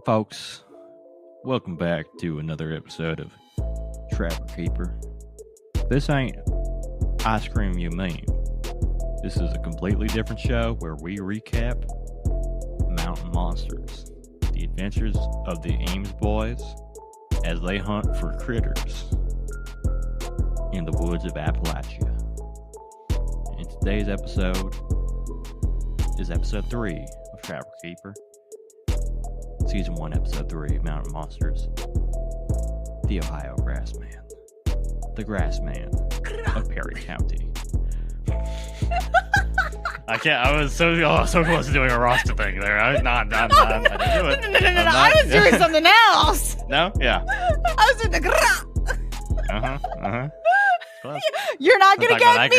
Folks, welcome back to another episode of Trapper Keeper. This ain't Ice Cream You Mean. This is a completely different show where we recap Mountain Monsters, the adventures of the Ames boys as they hunt for critters in the woods of Appalachia. And today's episode is episode 3 of Trapper Keeper. Season 1, Episode 3, Mountain Monsters. The Ohio Grassman. The Grassman of Perry County. I was so close to doing a Rasta thing there. I didn't do it. No. I was doing something else. No? Yeah. I was doing the Close. You're not going to get me.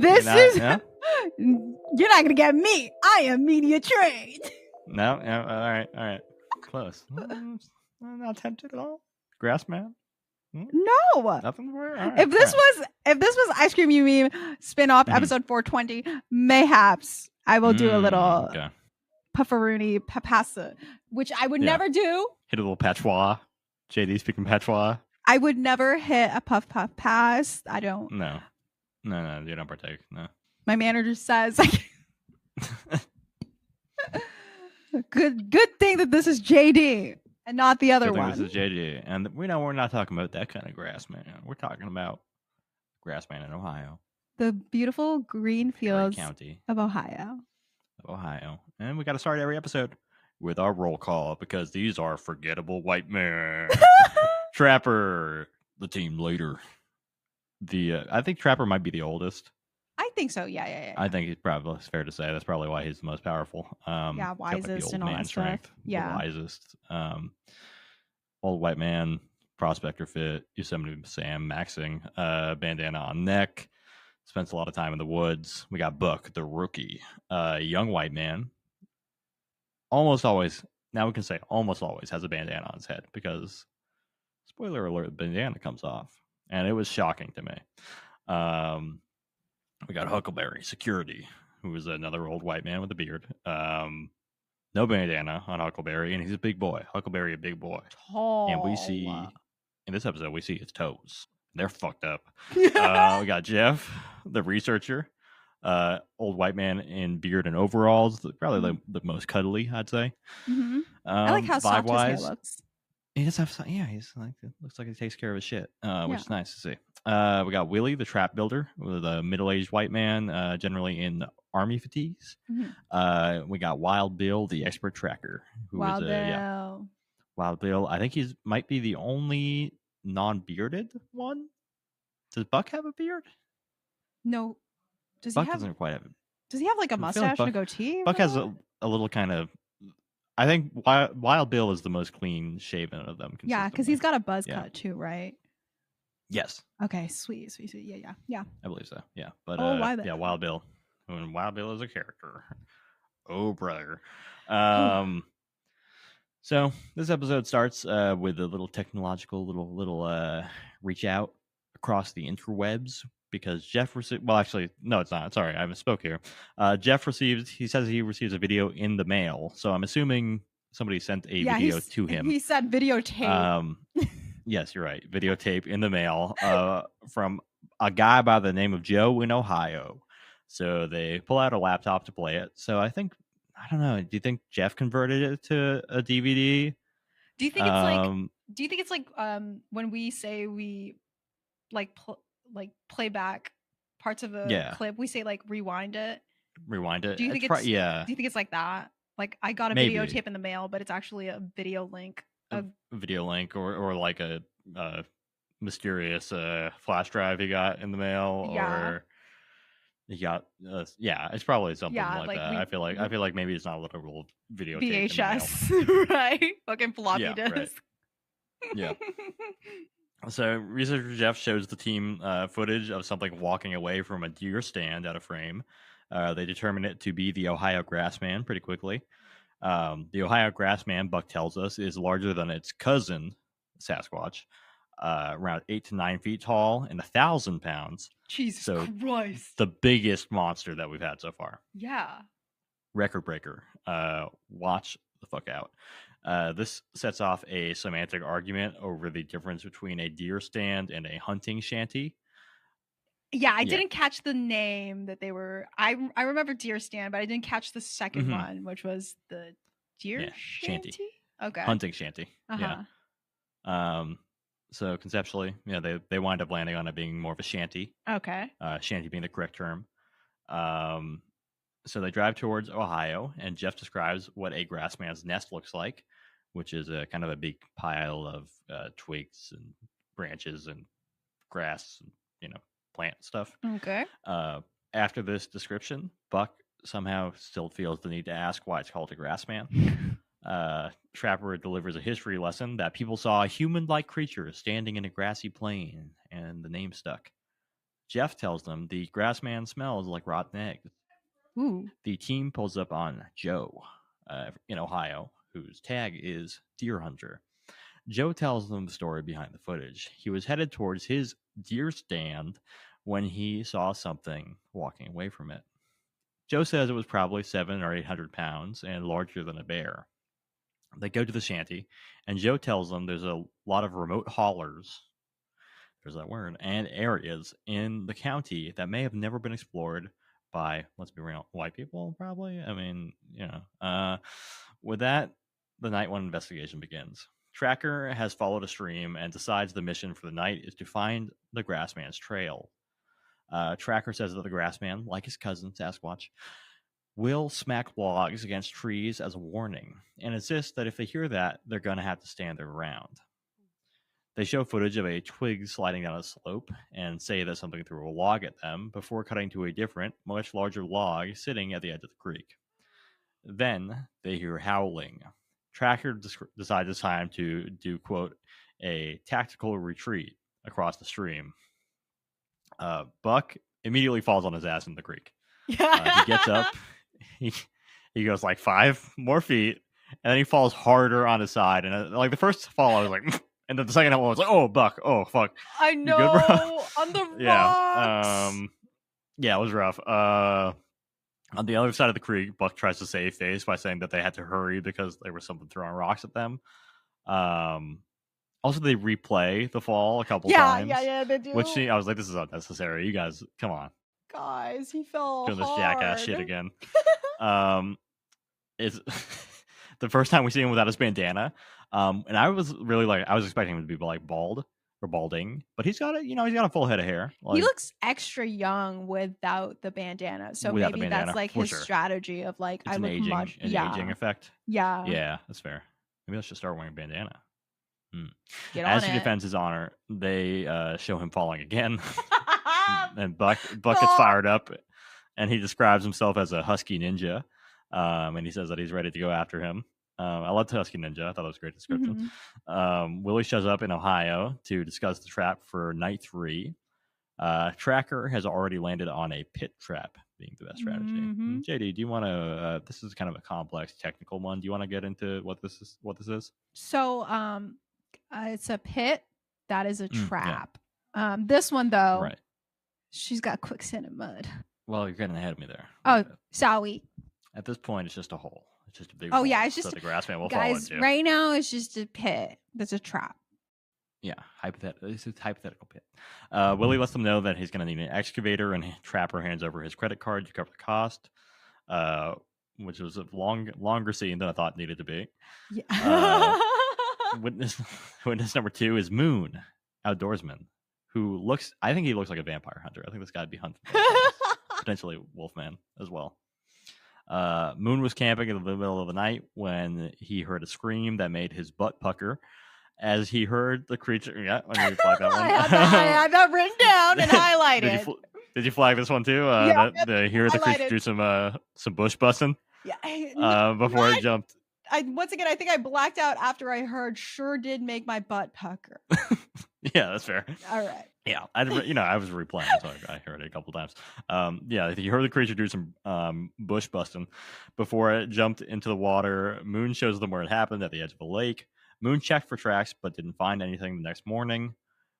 Grassman. You're not going to get me. I am media trained. No? Yeah, all right. Close. I'm not tempted at all. Grassman? No. Nothing for it? Right, if this was Ice Cream You Mean spin-off episode 420, mayhaps I will do a little pufferoonie papassa, which I would never do. Hit a little patois. JD speaking patois. I would never hit a puff pass. I don't. No, you don't partake. No. My manager says Good thing that this is JD and not the other one. This is JD, and we know we're not talking about that kind of grass man. We're talking about grassman in Ohio, the beautiful green fields County of Ohio. And we got to start every episode with our roll call because these are forgettable white men. Trapper, the team leader. I think Trapper might be the oldest. I think so. Yeah. I think it's fair to say that's probably why he's the most powerful. Wisest and all that stuff. Yeah, the wisest. Old white man, prospector fit, Yosemite Sam, maxing, bandana on neck. Spends a lot of time in the woods. We got Buck, the rookie, young white man. Almost always, now we can say almost always has a bandana on his head because, spoiler alert, the bandana comes off, and it was shocking to me. We got Huckleberry, security, who is another old white man with a beard. No bandana on Huckleberry, and he's a big boy. Huckleberry, a big boy. Tall. And we see, in this episode, we see his toes. They're fucked up. We got Jeff, the researcher. Old white man in beard and overalls. Probably the most cuddly, I'd say. Mm-hmm. I like how soft his hair looks. He does have some, he's like, it looks like he takes care of his shit, which is nice to see. We got Willie, the trap builder, with a middle-aged white man, generally in army fatigues. Mm-hmm. We got Wild Bill, the expert tracker. Wild Bill. I think might be the only non-bearded one. Does Buck have a beard? No. Buck doesn't quite have it. Does he have like a mustache and a goatee? Buck has a little kind of. I think Wild Bill is the most clean shaven of them. Yeah, because he's got a buzz cut too, right? Yes. Okay, sweet. Yeah. I believe so. Yeah, but Wild Bill. When Wild Bill is a character. Oh, brother. So this episode starts with a little technological little reach out across the interwebs because Jeff received. Well, actually, no, it's not. Sorry, I misspoke here. Jeff he says he receives a video in the mail. So I'm assuming somebody sent a video to him. He said videotape. Yes, you're right. Videotape in the mail from a guy by the name of Joe in Ohio. So they pull out a laptop to play it. So I don't know. Do you think Jeff converted it to a DVD? Do you think it's like when we say we play back parts of a clip, we say like rewind it? Rewind it. Do you think Do you think it's like that? Like I got a videotape in the mail, but it's actually a video link. A video link or like a mysterious flash drive he got in the mail, or he got it's probably something like that. I feel like maybe it's not a literal videotape VHS, right? Fucking floppy disk. Right. Yeah. So researcher Jeff shows the team footage of something walking away from a deer stand out of frame. They determine it to be the Ohio Grassman pretty quickly. The Ohio Grassman, Buck tells us, is larger than its cousin, Sasquatch, around 8 to 9 feet tall and 1,000 pounds. Jesus Christ. The biggest monster that we've had so far. Yeah. Record breaker. Watch the fuck out. This sets off a semantic argument over the difference between a deer stand and a hunting shanty. Yeah, I didn't catch the name that they were. I remember deer stand, but I didn't catch the second one, which was the deer shanty. Okay, hunting shanty. Uh-huh. Yeah. So conceptually, they wind up landing on it being more of a shanty. Okay. Shanty being the correct term. So they drive towards Ohio, and Jeff describes what a grassman's nest looks like, which is a kind of a big pile of twigs and branches and grass, and, plant stuff. Okay. After this description, Buck somehow still feels the need to ask why it's called a grassman. Trapper delivers a history lesson that people saw a human-like creature standing in a grassy plain, and the name stuck. Jeff tells them the grassman smells like rotten eggs. Ooh. The team pulls up on Joe in Ohio, whose tag is Deer Hunter. Joe tells them the story behind the footage. He was headed towards his deer stand when he saw something walking away from it. Joe says it was probably 700 or 800 pounds and larger than a bear. They go to the shanty, and Joe tells them there's a lot of remote haulers, there's that word, and areas in the county that may have never been explored by, let's be real, white people, probably. I mean, with that, the night one investigation begins. Tracker has followed a stream and decides the mission for the night is to find the Grassman's trail. Tracker says that the Grassman, like his cousin Sasquatch, will smack logs against trees as a warning, and insists that if they hear that, they're going to have to stand their ground. They show footage of a twig sliding down a slope and say that something threw a log at them before cutting to a different, much larger log sitting at the edge of the creek. Then they hear howling. Tracker decides it's time to do, quote, a tactical retreat across the stream. Buck immediately falls on his ass in the creek. He gets up. He goes like 5 more feet, and then he falls harder on his side. And like the first fall, I was like, and then the second one was like, oh, Buck, oh, fuck. I know, you good, bro? on the rocks. Yeah, it was rough. On the other side of the creek, Buck tries to save face by saying that they had to hurry because there was something throwing rocks at them. Also, they replay the fall a couple times. Yeah, they do. Which I was like, this is unnecessary. You guys, come on. Guys, he fell doing hard. This jackass shit again. It's the first time we see him without his bandana. And I was really I was expecting him to be like bald or balding, but he's got he's got a full head of hair. He looks extra young without the bandana, so maybe that's like his strategy of like it's I look much aging effect. Yeah, that's fair. Maybe let's just start wearing bandana. As he defends his honor, they show him falling again, and Buck gets fired up, and he describes himself as a husky ninja, and he says that he's ready to go after him. I loved Husky Ninja. I thought it was a great description. Willie shows up in Ohio to discuss the trap for night 3. Tracker has already landed on a pit trap being the best strategy. JD, do you want to? This is kind of a complex technical one. Do you want to get into what this is? So, it's a pit that is a trap. This one though, right? She's got quicksand and mud. Well, you're getting ahead of me there. Oh, sorry. At this point, it's just a hole. It's just a big. Oh yeah, it's just the grassman will guys. Fall into. Right now, it's just a pit. That's a trap. Yeah, This is a hypothetical pit. Willie lets them know that he's going to need an excavator, and Trapper hands over his credit card to cover the cost, which was a longer scene than I thought it needed to be. Yeah. Witness number 2 is Moon, outdoorsman, who I think he looks like a vampire hunter. I think this guy would be hunting potentially Wolfman as well. Moon was camping in the middle of the night when he heard a scream that made his butt pucker. As he heard the creature, let me flag that one. I had that written down and highlighted. Did you flag this one too? To hear the creature do some bush busting. Yeah. Before it jumped. Once again, I think I blacked out after I heard "sure did make my butt pucker." Yeah, that's fair. All right. Yeah, I was replaying, so I heard it a couple times. You heard the creature do some bush busting before it jumped into the water. Moon shows them where it happened at the edge of a lake. Moon checked for tracks but didn't find anything the next morning.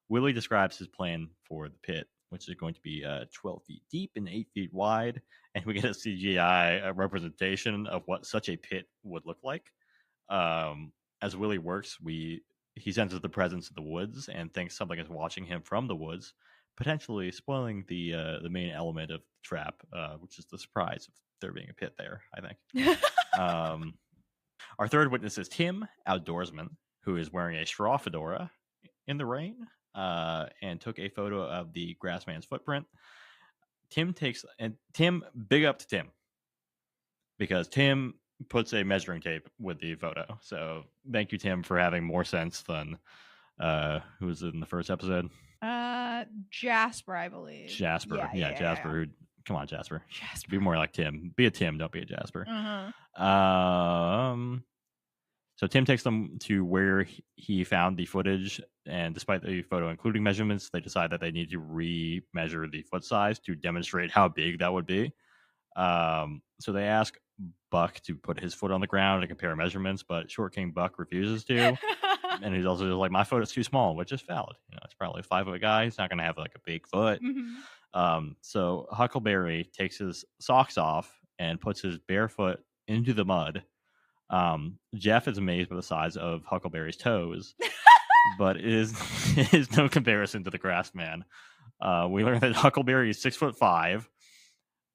Willie describes his plan for the pit, which is going to be 12 feet deep and 8 feet wide, and we get a CGI representation of what such a pit would look like. As Willie works, he senses the presence of the woods and thinks something is watching him from the woods, potentially spoiling the main element of the trap, which is the surprise of there being a pit there, I think. Our third witness is Tim, outdoorsman, who is wearing a straw fedora in the rain, and took a photo of the grassman's footprint. Big up to Tim, because Tim puts a measuring tape with the photo. So thank you, Tim, for having more sense than who was in the first episode? Jasper, I believe. Jasper. Yeah, Jasper. Yeah. Come on, Jasper. Be more like Tim. Be a Tim, don't be a Jasper. So Tim takes them to where he found the footage, and despite the photo including measurements, they decide that they need to re-measure the foot size to demonstrate how big that would be. So they ask Buck to put his foot on the ground and compare measurements, but Short King Buck refuses to. And he's also just like, my foot is too small, which is valid. It's probably a 5-foot guy. He's not going to have like a big foot. So Huckleberry takes his socks off and puts his bare foot into the mud. Jeff is amazed by the size of Huckleberry's toes, but it is no comparison to the Grassman. We learned that Huckleberry is 6'5",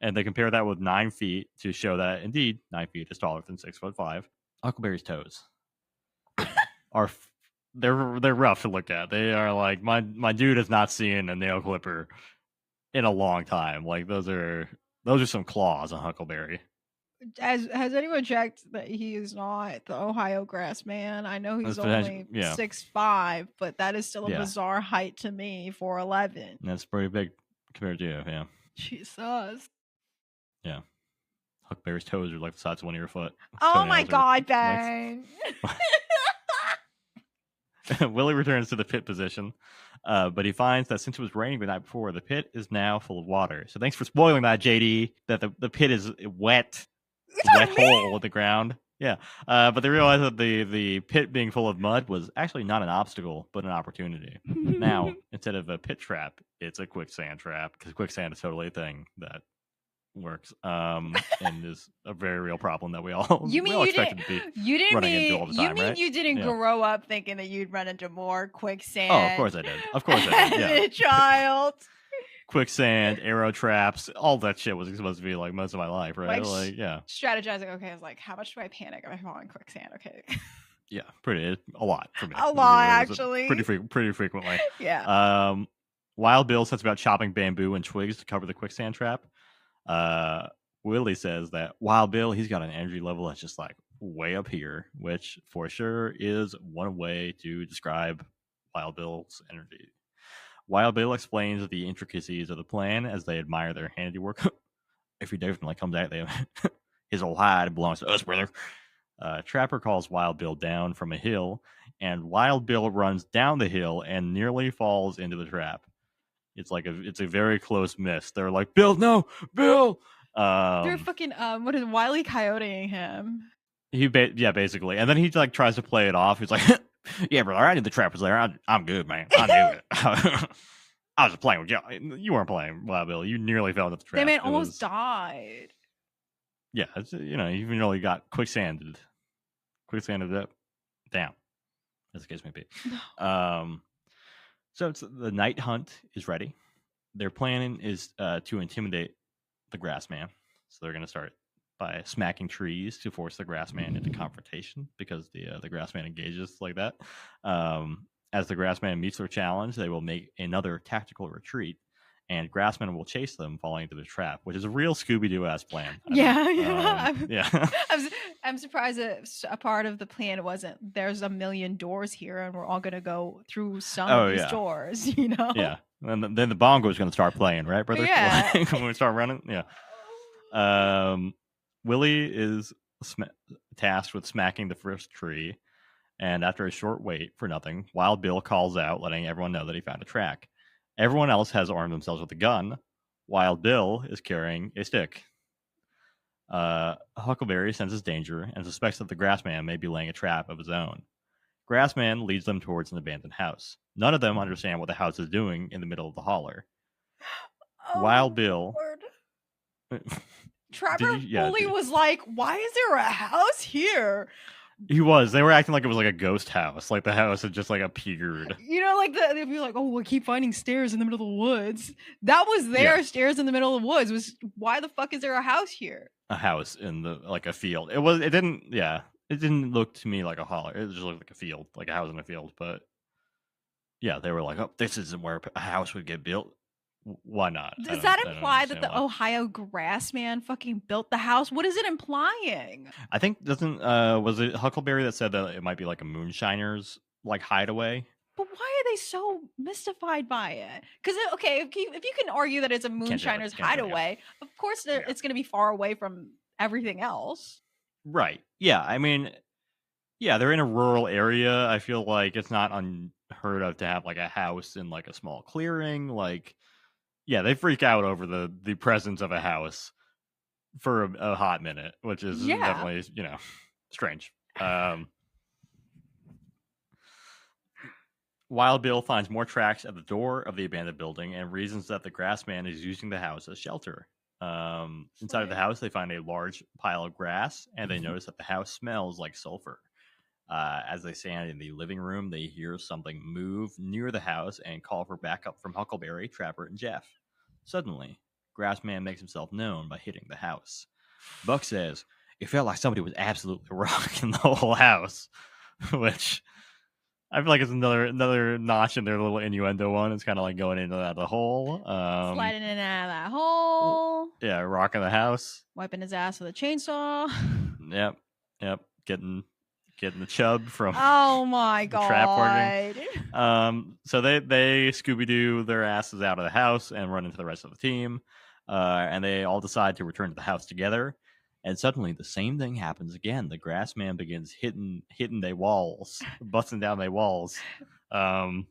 and they compare that with 9 feet to show that indeed 9 feet is taller than 6'5". Huckleberry's toes are they're rough to look at. They are like, my dude has not seen a nail clipper in a long time. Like those are some claws on Huckleberry. Has anyone checked that he is not the Ohio Grassman? I know he's only 6'5", but that is still a bizarre height to me for 11. That's pretty big compared to you, yeah. Jesus. Yeah. Huckleberry's toes are like the size of one of your foot. Oh my God, Ben. Willie returns to the pit position, but he finds that since it was raining the night before, the pit is now full of water. So thanks for spoiling that, JD, that the pit is wet. Wet hole in the ground. Yeah. But they realized that the pit being full of mud was actually not an obstacle, but an opportunity. Now, instead of a pit trap, it's a quicksand trap, because quicksand is totally a thing that works, and is a very real problem that we all expected to be running into all the time, right? You didn't grow up thinking that you'd run into more quicksand? Oh, of course I did. Yeah. Child. Quicksand, arrow traps, all that shit was supposed to be like most of my life, right? Like yeah. Strategizing. Okay, I was like, how much do I panic if I fall in quicksand? Okay. Yeah, a lot for me. A lot, actually. Pretty frequently. Yeah. Wild Bill sets about chopping bamboo and twigs to cover the quicksand trap. Willie says that Wild Bill, he's got an energy level that's just like way up here, which for sure is one way to describe Wild Bill's energy. Wild Bill explains the intricacies of the plan as they admire their handiwork. If he definitely comes out, his old hide belongs to us, brother. Trapper calls Wild Bill down from a hill, and Wild Bill runs down the hill and nearly falls into the trap. It's a very close miss. They're like, Bill, no, Bill. They're fucking what is Wile E. Coyoteing him? Basically, and then he like tries to play it off. He's like, yeah, brother, I knew the trap was there. I'm good, man. I knew it. I was just playing with you. You weren't playing, Wild Bill. You nearly fell into the trap. That man almost died. Yeah, you really got quicksanded up, down, as the case may be. So the night hunt is ready. Their plan is to intimidate the Grassman. So they're going to start by smacking trees to force the Grassman into confrontation, because the Grassman engages like that. As the Grassman meets their challenge, they will make another tactical retreat, and Grassman will chase them, falling into the trap, which is a real Scooby-Doo-ass plan. I'm surprised that a part of the plan wasn't, there's a million doors here and we're all going to go through some of these doors, Yeah. And then the bongo is going to start playing, right, brother? Yeah. When we start running? Yeah. Willie is tasked with smacking the first tree, and after a short wait for nothing, Wild Bill calls out, letting everyone know that he found a track. Everyone else has armed themselves with a gun. Wild Bill is carrying a stick. Huckleberry senses danger and suspects that the Grassman may be laying a trap of his own. Grassman leads them towards an abandoned house. None of them understand what the house is doing in the middle of the holler. Wild Bill... Trapper fully was like, why is there a house here? He was. They were acting like it was like a ghost house. Like the house had just like appeared. You know, like they'd be like, "Oh, we keep finding stairs in the middle of the woods." That was their stairs in the middle of the woods. Was why the fuck is there a house here? A house in the like a field. It was. It didn't. Yeah. It didn't look to me like a holler. It just looked like a field, like a house in a field. But yeah, they were like, "Oh, this isn't where a house would get built." Why not? Does that imply that the Ohio Grassman fucking built the house? What is it implying? I think was it Huckleberry that said that it might be like a moonshiner's like hideaway? But why are they so mystified by it? Because if you can argue that it's a moonshiner's hideaway, of course it's going to be far away from everything else. Right. Yeah. I mean, yeah, they're in a rural area. I feel like it's not unheard of to have like a house in like a small clearing. Like, yeah, they freak out over the presence of a house for a hot minute, which is definitely, strange. Wild Bill finds more tracks at the door of the abandoned building and reasons that the Grassman is using the house as shelter. Inside of the house, they find a large pile of grass, and they notice that the house smells like sulfur. As they stand in the living room, they hear something move near the house and call for backup from Huckleberry, Trapper, and Jeff. Suddenly, Grassman makes himself known by hitting the house. Buck says, it felt like somebody was absolutely rocking the whole house, which I feel like it's another notch in their little innuendo one. It's kind of like going into the hole. Sliding in and out of that hole. Yeah, rocking the house. Wiping his ass with a chainsaw. Yep. Getting the chub from oh my god trap working. So they Scooby-Doo their asses out of the house and run into the rest of the team. And they all decide to return to the house together. And suddenly the same thing happens again. The Grassman begins hitting their walls, busting down their walls. Wild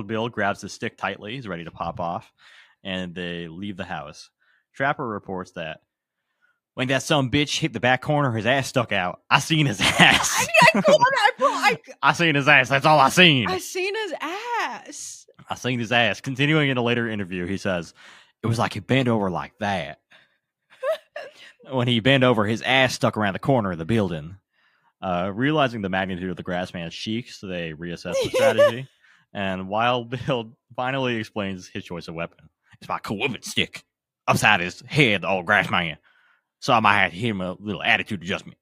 Bill grabs his stick tightly. He's ready to pop off. And they leave the house. Trapper reports that when that son bitch hit the back corner, his ass stuck out. I seen his ass. I seen his ass. That's all I seen. I seen his ass. I seen his ass. Continuing in a later interview, he says, it was like he bent over like that. When he bent over, his ass stuck around the corner of the building. Realizing the magnitude of the Grassman's cheeks, they reassess the strategy. And Wild Bill finally explains his choice of weapon. It's my co-whipping stick. Upside his head, the old Grassman. So I might have to hit him a little attitude adjustment.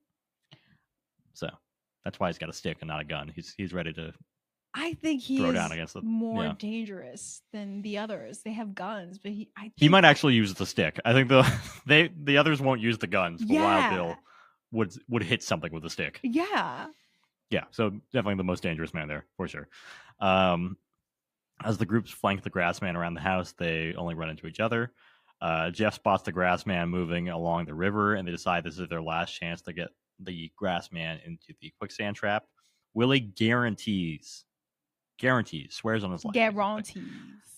So that's why he's got a stick and not a gun. He's ready to. I think he throw down against more dangerous than the others. They have guns, but he might actually use the stick. I think the others won't use the guns, but Wild Bill would hit something with a stick. Yeah. Yeah. So definitely the most dangerous man there for sure. As the groups flank the Grassman around the house, they only run into each other. Jeff spots the Grassman moving along the river, and they decide this is their last chance to get the Grassman into the quicksand trap. Willie swears on his life.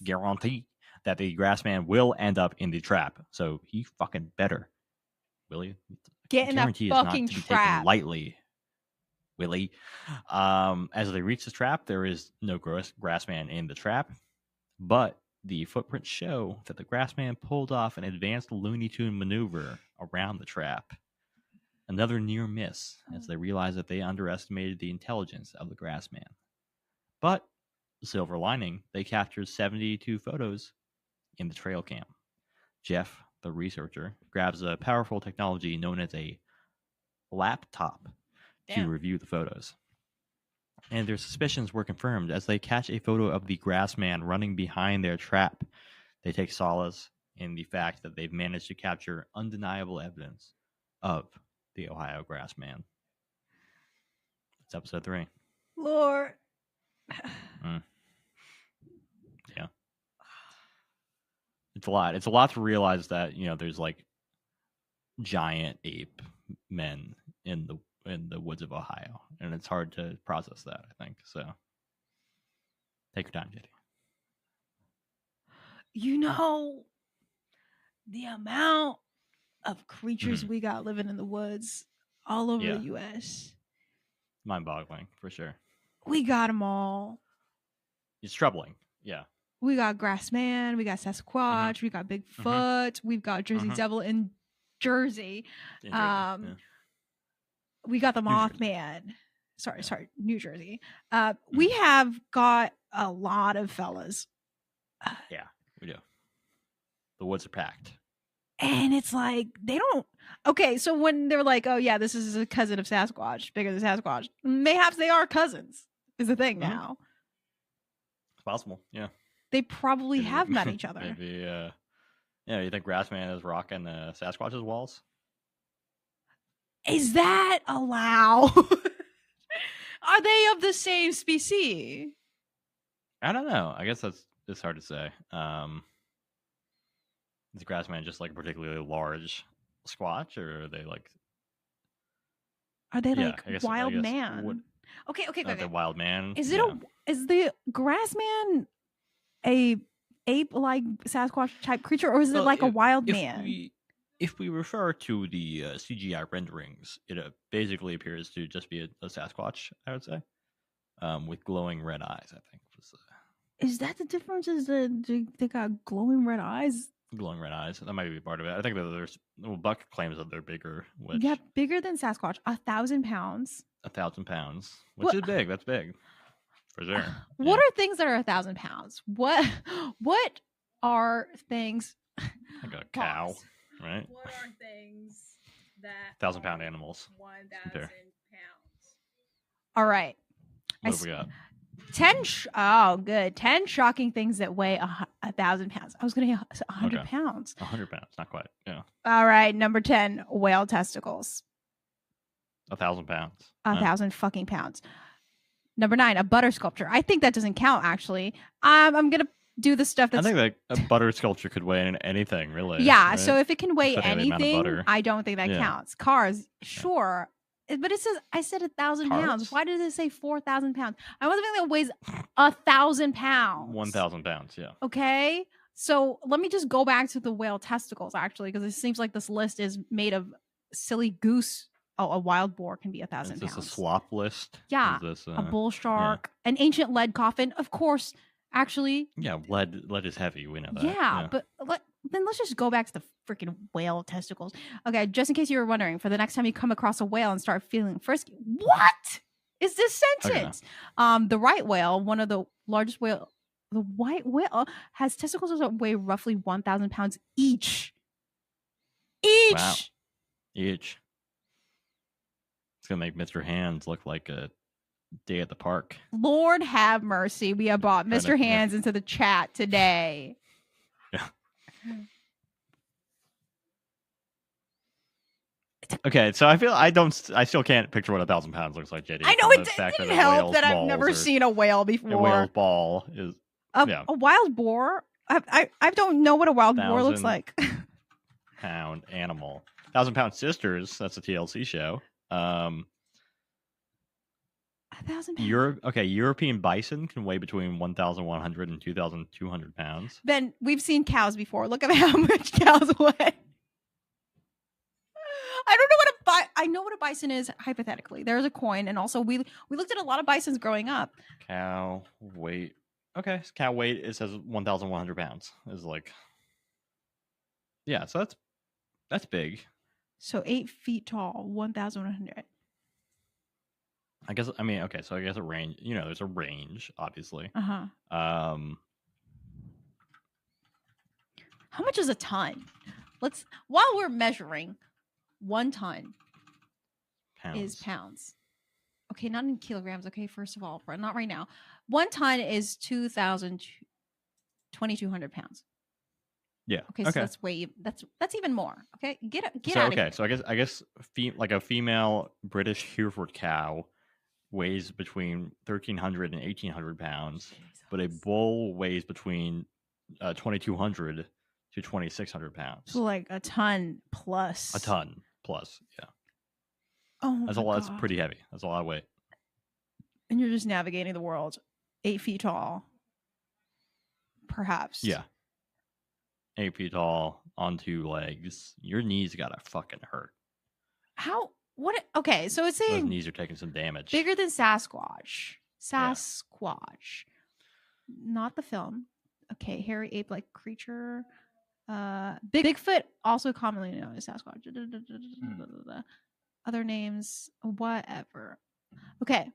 Guarantee that the Grassman will end up in the trap. So he fucking better. Willie, get in that fucking trap lightly. Willie. As they reach the trap, there is no Grassman in the trap, but the footprints show that the Grassman pulled off an advanced Looney Tune maneuver around the trap. Another near miss, as they realize that they underestimated the intelligence of the Grassman. But, silver lining, they captured 72 photos in the trail cam. Jeff, the researcher, grabs a powerful technology known as a laptop to review the photos. And their suspicions were confirmed as they catch a photo of the Grassman running behind their trap. They take solace in the fact that they've managed to capture undeniable evidence of the Ohio Grassman. It's episode 3. Lord. Yeah. It's a lot. It's a lot to realize that, there's like giant ape men in the woods of Ohio, and it's hard to process that, I think. So take your time, JD. The amount of creatures we got living in the woods all over the U.S. Mind-boggling, for sure. We got them all. It's troubling, yeah. We got Grassman, we got Sasquatch, we got Bigfoot, we've got Jersey Devil in Jersey. We got the Mothman. Sorry, New Jersey. We have got a lot of fellas. Yeah, we do. The woods are packed. And it's like, they don't. Okay, so when they're like, oh, yeah, this is a cousin of Sasquatch, bigger than Sasquatch, mayhaps they are cousins, is the thing now. It's possible, yeah. They probably have met each other. Maybe, yeah, you think Grassman is rocking Sasquatch's walls? Is that allowed? Are they of the same species? I don't know. I guess it's hard to say. Is Grassman just like a particularly large Squatch, or are they like? Are they like wild man? Okay. The wild man. Is it is the Grassman a ape-like Sasquatch type creature, or is it like a wild man? If we refer to the CGI renderings, it basically appears to just be a Sasquatch, I would say, with glowing red eyes, I think. Is that the difference? Is they got glowing red eyes? Glowing red eyes. That might be part of it. I think that there's... Buck claims that they're bigger. Yeah, bigger than Sasquatch. 1,000 pounds. 1,000 pounds. Which is big. That's big. For sure. What are things that are 1,000 pounds? What are things... Like a cow. Right? What are things that 1,000-pound animals? 1,000 pounds. All right. What have we got? 10 shocking things that weigh 1,000 pounds. I was going to say 100 pounds. 100 pounds, not quite. Yeah. All right. Number 10, whale testicles. 1,000 pounds. 1,000 fucking pounds. Number 9, a butter sculpture. I think that doesn't count, actually. I'm going to do the stuff that's... I think that a butter sculpture could weigh anything, really. Yeah, right? so if it can weigh anything, I don't think that counts. Cars, sure. But it says, I said 1,000 pounds. Why did it say 4,000 pounds? I wasn't thinking that weighs 1,000 pounds. 1,000 pounds, yeah. Okay. So let me just go back to the whale testicles, actually, because it seems like this list is made of silly goose. Oh, a wild boar can be 1,000 pounds. Is this a slop list? Yeah. A bull shark, an ancient lead coffin, of course. Actually, yeah, lead is heavy. We know that. Yeah. But then let's just go back to the freaking whale testicles. Okay, just in case you were wondering, for the next time you come across a whale and start feeling frisky, what is this sentence? Okay. The right whale, one of the largest whale, the white whale, has testicles that weigh roughly 1,000 pounds each. Wow. Each. It's gonna make Mr. Hands look like a day at the park. Lord have mercy. We have brought Mr. Hands into the chat today. Yeah. Okay, so I still can't picture what 1,000 pounds looks like, JD. I know it didn't help that I've never seen a whale before. A whale's ball is a wild boar. I don't know what a wild boar looks like. Pound animal. 1,000 Pound Sisters. That's a TLC show. 1,000 pounds. European bison can weigh between 1,100 and 2,200 pounds. Ben, we've seen cows before. Look at how much cows weigh. I don't know I know what a bison is hypothetically. There's a coin, and also we looked at a lot of bisons growing up. Cow weight. Okay, cow weight, it says 1,100 pounds. Is like, yeah, so that's big. So 8 feet tall, 1,100. I guess a range. You know, there's a range, obviously. How much is a ton? While we're measuring, 1 ton is pounds. Okay, not in kilograms. Okay, first of all, not right now. 1 ton is 2,200 pounds. Yeah. Okay, so that's even more. Okay, get out of here. So I guess like a female British Hereford cow weighs between 1,300 and 1,800 pounds, but a bull weighs between 2,200 to 2,600 pounds. So like a ton plus. A ton plus, yeah. Oh, that's a lot. That's pretty heavy. That's a lot of weight. And you're just navigating the world, 8 feet tall, perhaps. Yeah. 8 feet tall on 2 legs. Your knees gotta fucking hurt. How? What? Okay, so it's saying those knees are taking some damage. Bigger than Sasquatch. Sasquatch, not the film. Okay, hairy ape-like creature. Bigfoot, also commonly known as Sasquatch. Other names, whatever. Okay.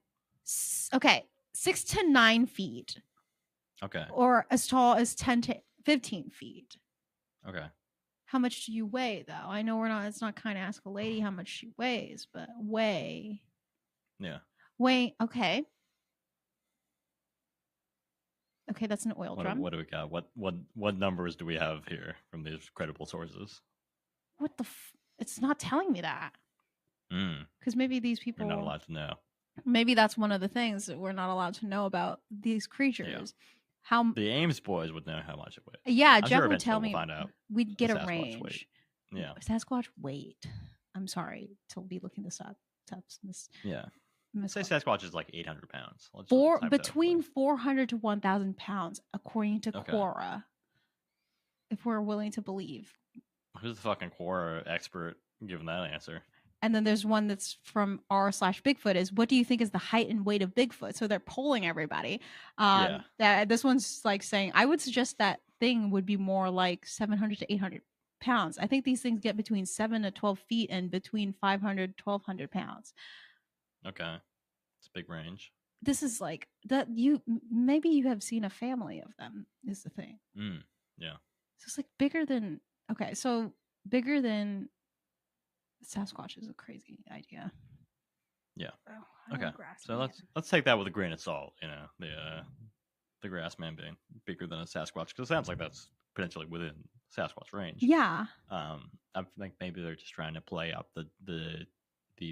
Okay. 6 to 9 feet. Okay. Or as tall as 10 to 15 feet. Okay. How much do you weigh, though? I know it's not kind of ask a lady how much she weighs, but weigh. Yeah. Weigh, okay. Okay, that's an oil drum. What do we got? What numbers do we have here from these credible sources? What the it's not telling me that. Because maybe these people... You're not allowed to know. Maybe that's one of the things that we're not allowed to know about these creatures. Yeah. How the Ames boys would know how much it weighs. Yeah, I'm Jeff sure would tell me. We'll find out. We'd get a Sasquatch range. Weight. Yeah. Sasquatch weight. I'm sorry to be looking this up. Yeah. Say Sasquatch is like 800 pounds. Between 400 to 1,000 pounds, according to Quora. If we're willing to believe. Who's the fucking Quora expert giving that answer? And then there's one that's from r/Bigfoot is, what do you think is the height and weight of Bigfoot? So they're polling everybody. This one's like saying, I would suggest that thing would be more like 700 to 800 pounds. I think these things get between 7 to 12 feet and between 500 to 1,200 pounds. Okay. It's a big range. This is like that. Maybe you have seen a family of them is the thing. Yeah. So it's like bigger than, bigger than Sasquatch is a crazy idea. Yeah. Okay. So let's take that with a grain of salt. You know, the grass man being bigger than a Sasquatch, because it sounds like that's potentially within Sasquatch range. Yeah. I think maybe they're just trying to play up the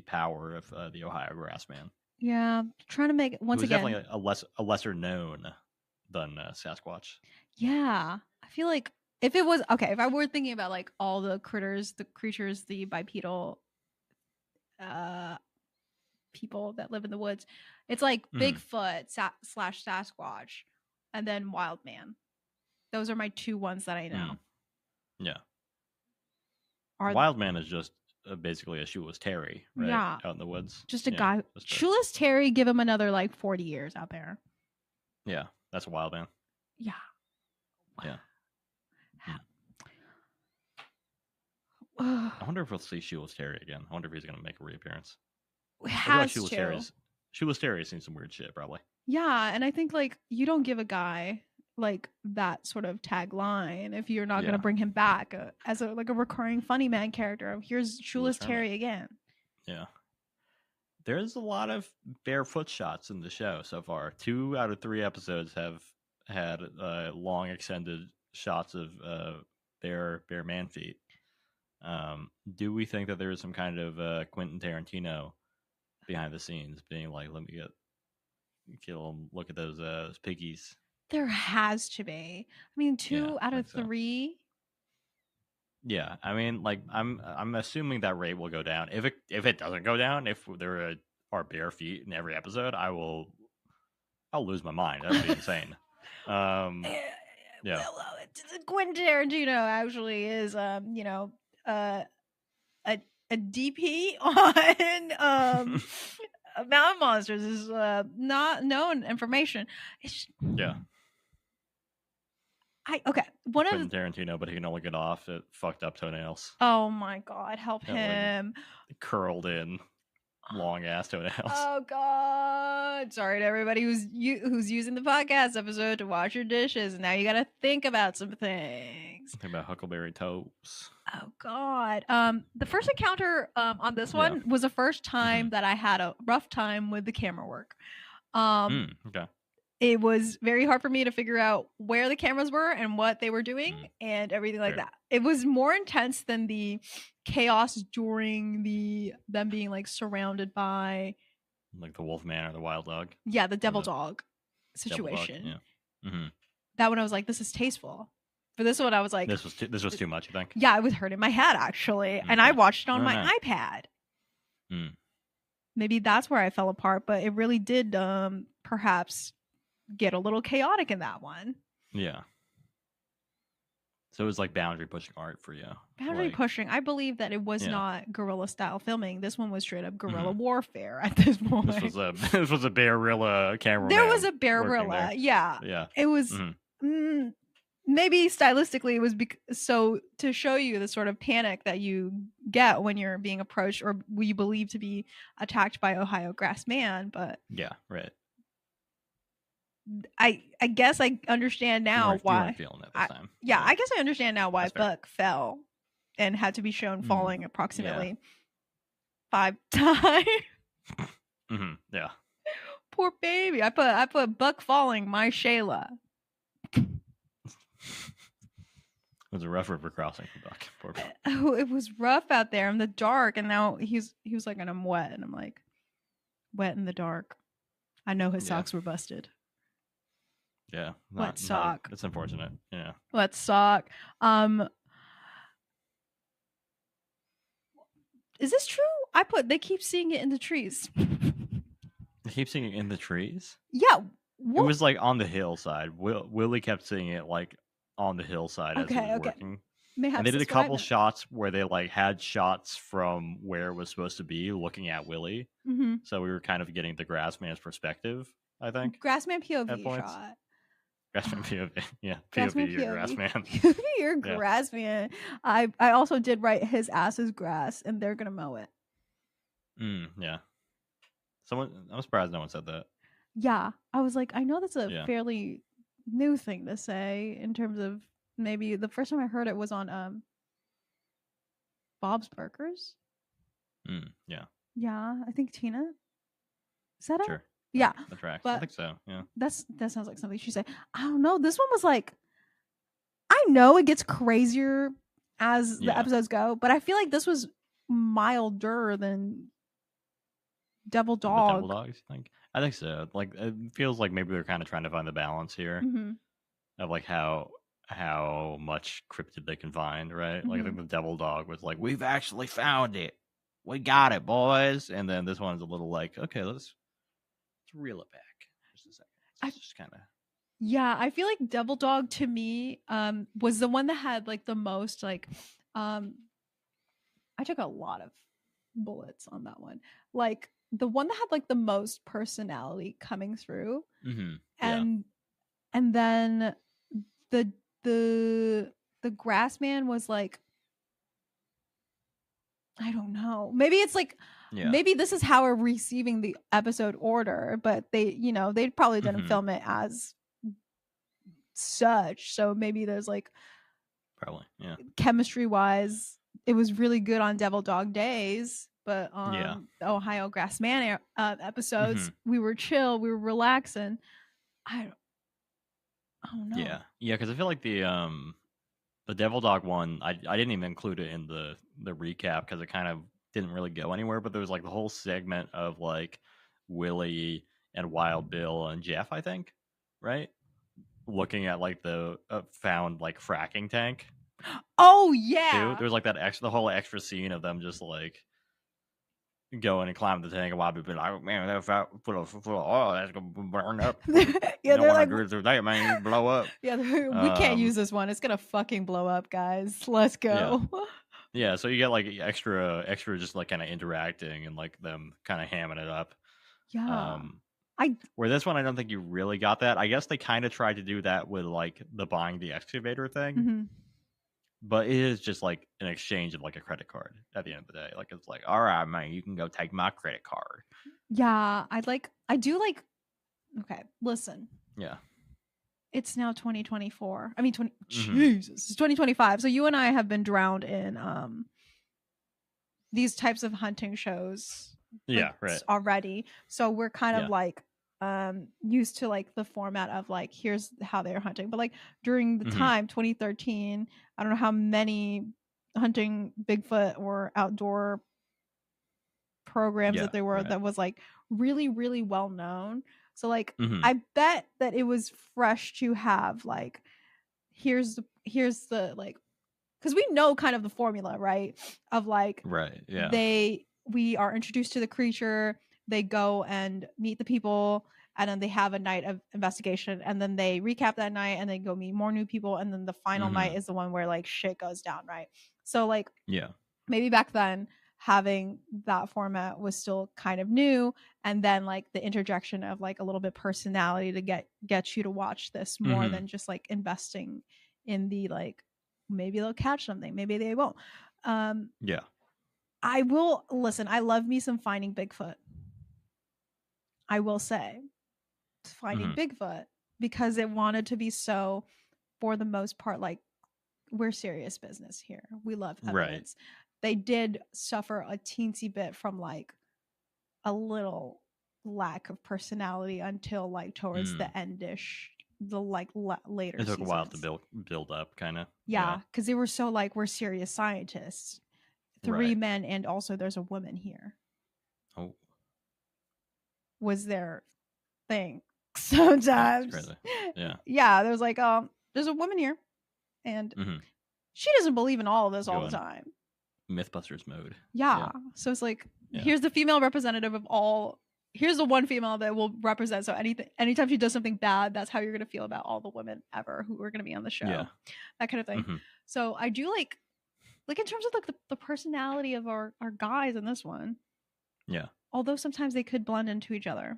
power of the Ohio grass man. Yeah, trying to make it once again definitely a lesser known than Sasquatch. Yeah, I feel like if it was if I were thinking about like all the creatures, the bipedal people that live in the woods, it's like Bigfoot / Sasquatch, and then Wild Man. Those are my two ones that I know. Yeah. Wild Man is just basically a shoeless Terry, right? Yeah. Out in the woods. Just a guy. Shoeless Terry, give him another like 40 years out there. Yeah, that's a Wild Man. Yeah. Wow. Yeah. I wonder if we'll see Shoeless Terry again. I wonder if he's going to make a reappearance. Shoeless Terry has seen some weird shit, probably. Yeah, and I think like you don't give a guy like that sort of tagline if you're not going to bring him back as a recurring funny man character. Here's Shoeless Terry again. Yeah. There's a lot of barefoot shots in the show so far. 2 out of 3 episodes have had long extended shots of bare man feet. Do we think that there is some kind of Quentin Tarantino behind the scenes being like, let me kill him, look at those piggies? There has to be. I mean, 2 out of 3. Yeah, I mean, like I'm assuming that rate will go down. If it doesn't go down, if there are bare feet in every episode, I'll lose my mind. That would be insane. Yeah. Well, Quentin Tarantino actually is a DP on Mountain Monsters is not known information. Quentin Tarantino, but he can only get off at fucked up toenails. Oh my god, help him! Like, curled in, long ass toenails. Oh god! Sorry to everybody who's using the podcast episode to wash your dishes. Now you got to think about some things. Think about Huckleberry toes. Oh god! The first encounter on this one was the first time that I had a rough time with the camera work. Okay. It was very hard for me to figure out where the cameras were and what they were doing and everything like that. It was more intense than the chaos during them being like surrounded by like the wolf man or the wild dog. Yeah, the devil dog situation. Devil dog, yeah. That one I was like, this is tasteful. For this one I was like, this was too much, you think? Yeah, it was hurting my head actually. And I watched it on my iPad. Maybe that's where I fell apart, but it really did perhaps get a little chaotic in that one. Yeah. So it was like boundary pushing art for you. Boundary pushing. I believe that it was not guerrilla style filming. This one was straight up guerrilla warfare at this point. This was a bearilla camera. There was a bearilla. Yeah. Yeah. It was maybe stylistically it was so to show you the sort of panic that you get when you're being approached or you believe to be attacked by Ohio Grass Man. But Yeah, right. I guess I understand now You why. weren't feeling it this time. Yeah, I guess I understand now why Buck fell and had to be shown falling approximately 5 times. Yeah. Poor baby. I put Buck falling, my Shayla. It was a rough river crossing for Buck. Poor Buck. Oh, it was rough out there in the dark, and now he was like, and I'm wet, and I'm like, wet in the dark. I know his socks were busted. Yeah. Wet sock. It's unfortunate. Yeah. Wet sock. Is this true? They keep seeing it in the trees. They keep seeing it in the trees? Yeah. It was like on the hillside. Willie kept seeing it like on the hillside as he was working. Mayhaps and they did a couple shots where they like had shots from where it was supposed to be looking at Willie. Mm-hmm. So we were kind of getting the Grassman's perspective, I think. Grassman POV shot. Grassman POV. Yeah. POV your Grassman. Your Grassman. I also did write his ass is grass and they're gonna mow it. Yeah. I'm surprised no one said that. Yeah. I was like, I know that's a fairly new thing to say in terms of maybe the first time I heard it was on Bob's Burgers. Yeah. Yeah, I think Tina. Is that sure. it? Yeah. The tracks. But I think so. Yeah. That sounds like something she said. I don't know. This one was like, I know it gets crazier as the episodes go, but I feel like this was milder than Devil Dog. Devil Dogs, I think so. Like it feels like maybe they're kind of trying to find the balance here of like how much cryptid they can find, right? Like I think the Devil Dog was like, we've actually found it, we got it, boys. And then this one's a little like, okay, let's reel it back just a second. Just kind of. Yeah, I feel like Devil Dog to me was the one that had like the most like I took a lot of bullets on that one. Like the one that had like the most personality coming through. And then the Grassman was like, I don't know. Maybe it's like maybe this is how we're receiving the episode order, but they probably didn't film it as such. So maybe there's like probably chemistry wise, it was really good on Devil Dog days, but on the Ohio Grassman episodes, we were chill, we were relaxing. I don't know. Yeah, because I feel like the Devil Dog one, I didn't even include it in the recap because it kind of didn't really go anywhere. But there was like the whole segment of like Willie and Wild Bill and Jeff, I think, right? Looking at like the found like fracking tank. Oh yeah, there was like the whole extra scene of them just like going and climbing the tank, and Wild Bill be like, man, that's full of oil, that's gonna burn up. Yeah, they're like, through that, man, you blow up. Yeah, we can't use this one. It's gonna fucking blow up, guys. Let's go. Yeah, so you get like extra just like kind of interacting and like them kind of hamming it up. Yeah. Where this one, I don't think you really got that. I guess they kind of tried to do that with like the buying the excavator thing, but it is just like an exchange of like a credit card at the end of the day. Like it's like, all right, man, you can go take my credit card. Yeah, I do like. Okay, listen. Yeah. It's now 2024. I mean, Jesus, it's 2025. So you and I have been drowned in these types of hunting shows. Yeah, right. Already. So we're kind of like used to like the format of like, here's how they're hunting. But like during the time 2013, I don't know how many hunting Bigfoot or outdoor programs that there were that was like really, really well known. So like I bet that it was fresh to have like here's the like, because we know kind of the formula, right? Of like we are introduced to the creature, they go and meet the people, and then they have a night of investigation, and then they recap that night and they go meet more new people, and then the final night is the one where like shit goes down, right? So like maybe back then having that format was still kind of new, and then like the interjection of like a little bit personality to get you to watch this more than just like investing in the like maybe they'll catch something, maybe they won't. Yeah. I will listen. I love me some Finding Bigfoot. I will say Finding Bigfoot because it wanted to be so, for the most part, like we're serious business here. We love evidence. Right. They did suffer a teensy bit from like a little lack of personality until like towards the endish, the like later. It took a while to build up, kind of. Yeah, because they were so like we're serious scientists. 3 men and also there's a woman here. Oh, was their thing sometimes. That's crazy. Yeah. Yeah, there's like there's a woman here and she doesn't believe in all of this all the time. Mythbusters mode. Yeah. So it's like here's the female representative of all. Here's the one female that will represent. So anytime she does something bad, that's how you're gonna feel about all the women ever who are gonna be on the show. Yeah. That kind of thing. So I do like in terms of like the personality of our guys in this one. Yeah. Although sometimes they could blend into each other.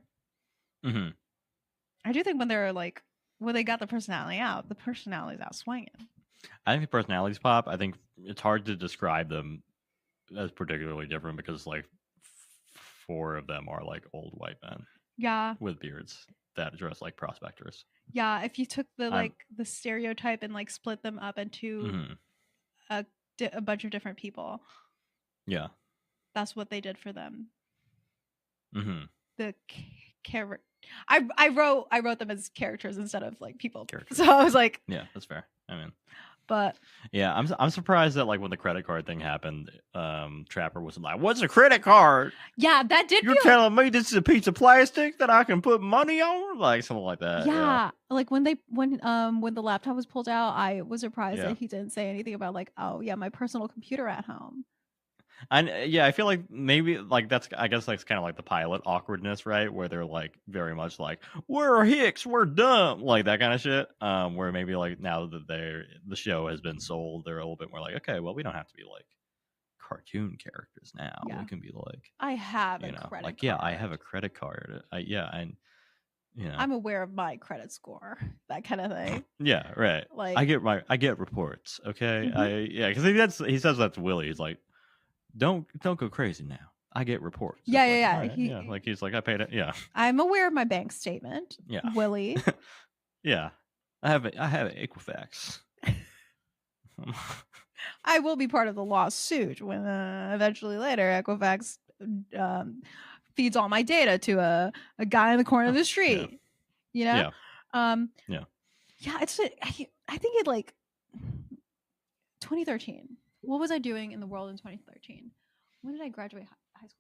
I do think when they got the personality out, the personality's out swinging. I think the personalities pop. I think it's hard to describe them as particularly different because like 4 of them are like old white men. Yeah. With beards that dress like prospectors. Yeah. If you took the the stereotype and like split them up into a bunch of different people. Yeah. That's what they did for them. The character. I wrote them as characters instead of like people. Characters. So I was like, yeah, that's fair. I mean, but yeah, I'm surprised that like when the credit card thing happened, Trapper wasn't like, "What's a credit card?" Yeah, that did. You're telling me this is a piece of plastic that I can put money on, like something like that. Yeah, like when the laptop was pulled out, I was surprised that he didn't say anything about like, "Oh yeah, my personal computer at home." And I feel like maybe like I guess that's kind of like the pilot awkwardness, right? Where they're like very much like we're hicks, we're dumb, like that kind of shit. Where maybe like now that the show has been sold, they're a little bit more like, okay, well, we don't have to be like cartoon characters now. Yeah. We can be like, I have a credit card. Yeah, I have a credit card. And I'm aware of my credit score, that kind of thing. Yeah, right. Like I get reports. Okay, because he says that to Willie. He's like, Don't go crazy now. I get reports. Yeah. Right, he's like, I paid it. Yeah. I'm aware of my bank statement. Yeah. Willie. Yeah. I have Equifax. I will be part of the lawsuit when eventually later Equifax feeds all my data to a guy in the corner of the street. You know? Yeah. Yeah, it's I think it like 2013. What was I doing in the world in 2013? When did I graduate high school?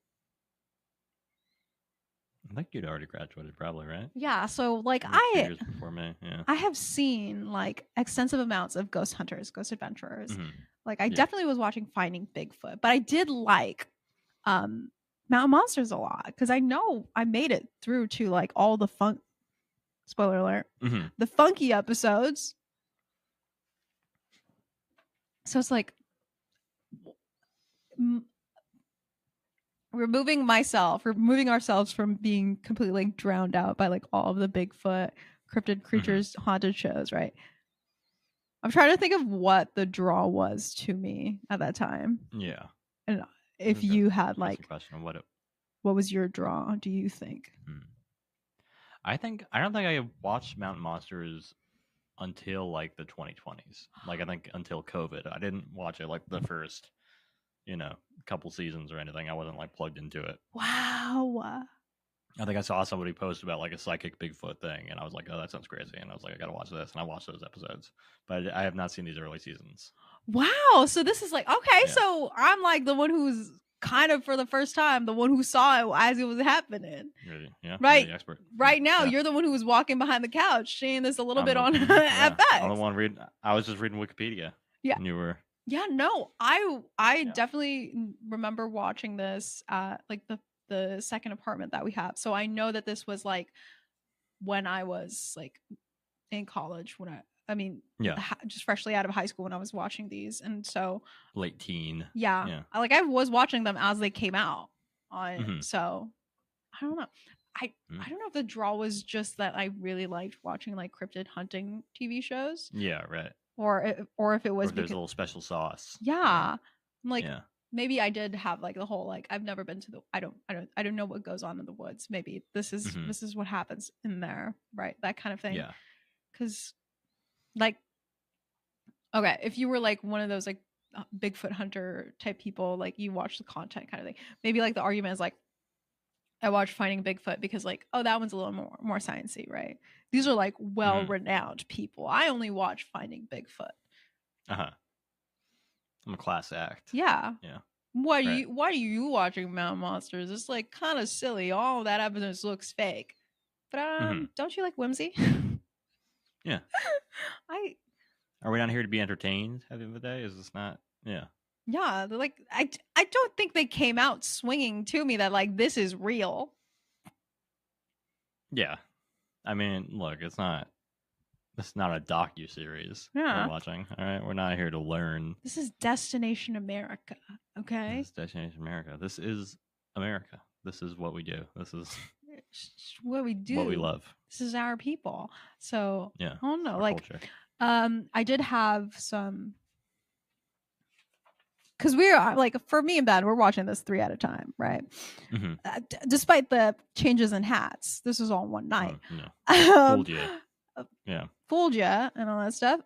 I think you'd already graduated, probably, right? Yeah. So, like, 2 years before me. Yeah. I have seen like extensive amounts of Ghost Hunters, Ghost Adventurers. Like, I definitely was watching Finding Bigfoot, but I did like Mountain Monsters a lot because I know I made it through to like all the spoiler alert, the funky episodes. So it's like removing ourselves from being completely like, drowned out by like all of the Bigfoot, cryptid creatures, haunted shows, right? I'm trying to think of what the draw was to me at that time. Yeah. And if you had like question of what was your draw, do you think? I don't think I watched Mountain Monsters until like the 2020s. Like I think until COVID. I didn't watch it like the first couple seasons or anything. I wasn't like plugged into it. Wow. I think I saw somebody post about like a psychic Bigfoot thing and I was like, oh, that sounds crazy. And I was like, I gotta watch this. And I watched those episodes. But I have not seen these early seasons. Wow. So this is like, okay, so I'm like the one who's kind of for the first time, the one who saw it as it was happening. Really? Yeah. Right. The expert. Right now, you're the one who was walking behind the couch, seeing this a little bit on FX. I'm the one reading. I was just reading Wikipedia. Yeah. And you were. Yeah, no, I definitely remember watching this at like the second apartment that we have. So I know that this was like when I was like in college just freshly out of high school when I was watching these. And so late teen. Yeah. I was watching them as they came out on so I don't know. I don't know if the draw was just that I really liked watching like cryptid hunting TV shows. Yeah, right. or if it was or there's a little special sauce. yeah, like Yeah. maybe I did have like the whole like I've never been to the I don't know what goes on in the woods. Maybe this is what happens in there, right? That kind of thing. Yeah. Because like okay, if you were like one of those like Bigfoot hunter type people, like you watch the content kind of thing. Maybe like the argument is like I watched Finding Bigfoot because like, oh, that one's a little more sciencey, right? These are like well-renowned people. I only watch Finding Bigfoot. Uh-huh. I'm a class act. Yeah. Yeah. Why are you watching Mountain Monsters? It's like kind of silly. All that evidence looks fake. But don't you like whimsy? Yeah. Are we not here to be entertained at the end of the day? Is this not? Yeah. Yeah, like I don't think they came out swinging to me that like this is real. Yeah, I mean, look, it's not a docu-series we're watching. All right, we're not here to learn. This is Destination America. Okay, this is Destination America. This is America. This is what we do. This is what we do. What we love. This is our people. So yeah, I don't know. Like, culture. I did have some. Because we're like, for me and Ben, we're watching this 3 at a time, right? Despite the changes in hats, this was all one night. Fooled you. Yeah. Fooled you and all that stuff.